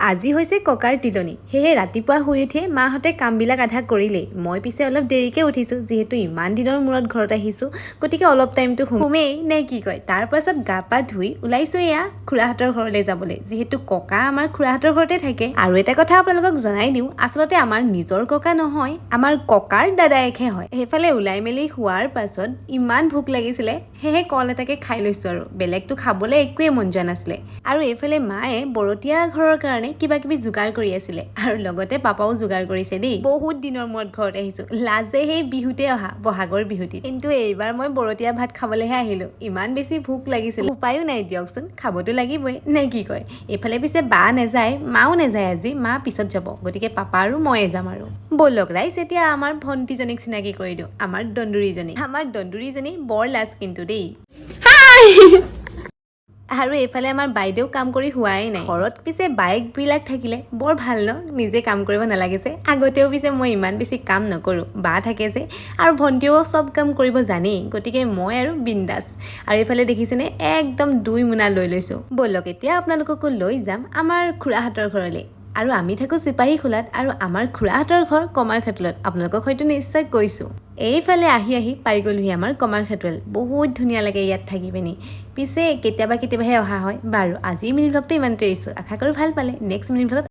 আজি হৈছে ককাৰ তিলনি হেহে ৰাতিপুৱা শুই উঠি মাহঁতে কামবিলাক আধা কৰিলেই মই পিছে অলপ দেৰিকে উঠিছোঁ যিহেতু ইমান দিনৰ মূৰত ঘৰত আহিছোঁ গতিকে অলপ টাইমটো শুমেই নে কি কয় তাৰ পাছত গা পা ধুই ওলাইছোঁ এয়া খুৰাহঁতৰ ঘৰলৈ যাবলৈ যিহেতু ককা আমাৰ খুৰাহঁতৰ ঘৰতে থাকে আৰু এটা কথা আপোনালোকক জনাই দিওঁ আচলতে আমাৰ নিজৰ ককা নহয় আমাৰ ককাৰ দাদায়েকহে হয় সেইফালে ওলাই মেলি শোৱাৰ পাছত ইমান ভোক লাগিছিলে হেহে কল এটাকে খাই লৈছোঁ আৰু বেলেগটো খাবলৈ একোৱে মন যোৱা নাছিলে আৰু এইফালে মায়ে বৰতীয়া ঘৰৰ কাৰণে কিবা কিবি যোগাৰ কৰি আছিলে আৰু লগতে পাপাও যোগাৰ কৰিছে দেই বহুত দিনৰ মূৰত ঘৰত আহিছোঁ লাজে সেই বিহুতে অহা বহাগৰ বিহুটিত কিন্তু এইবাৰ মই বৰতীয়া ভাত খাবলৈহে আহিলোঁ ইমান বেছি ভোক লাগিছিল উপায়ো নাই দিয়কচোন খাবতো লাগিবই নে কি কয় এইফালে পিছে বা নেযায় মাও নেযায় আজি মা পিছত যাব গতিকে পাপা আৰু ময়ে যাম আৰু ব'লক ৰাইজ এতিয়া আমাৰ ভণ্টিজনীক চিনাকি কৰি দিওঁ আমাৰ দন্দুৰীজনী বৰ লাজ কিন্তু দেই আৰু এইফালে আমাৰ বাইদেউ কাম কৰি হোৱাই নাই ঘৰত পিছে বাইকবিলাক থাকিলে বৰ ভাল ন নিজে কাম কৰিব নালাগিছে আগতেও পিছে মই ইমান বেছি কাম নকৰোঁ বা থাকে যে আৰু ভণ্টিও চব কাম কৰিব জানেই গতিকে মই আৰু বিন্দাছ আৰু এইফালে দেখিছেনে একদম 2 মোনা লৈ লৈছোঁ ব'লক এতিয়া আপোনালোককো লৈ যাম আমাৰ খুৰাহঁতৰ ঘৰলৈ আৰু আমি থাকোঁ চিপাহী খোলাত আৰু আমাৰ খুৰাহঁতৰ ঘৰ কমাৰখাটলত আপোনালোকক হয়তো নিশ্চয় কৈছোঁ এইফালে আহি পাই গ'লোহি আমাৰ কমাৰখাটল বহুত ধুনীয়া লাগে ইয়াত থাকি পিনি পিছে কেতিয়াবাহে অহা হয় বাৰু আজি মিনি ব্লগটো ইমানতে এৰিছোঁ আশা কৰোঁ ভাল পালে নেক্সট মিনি ব্লগত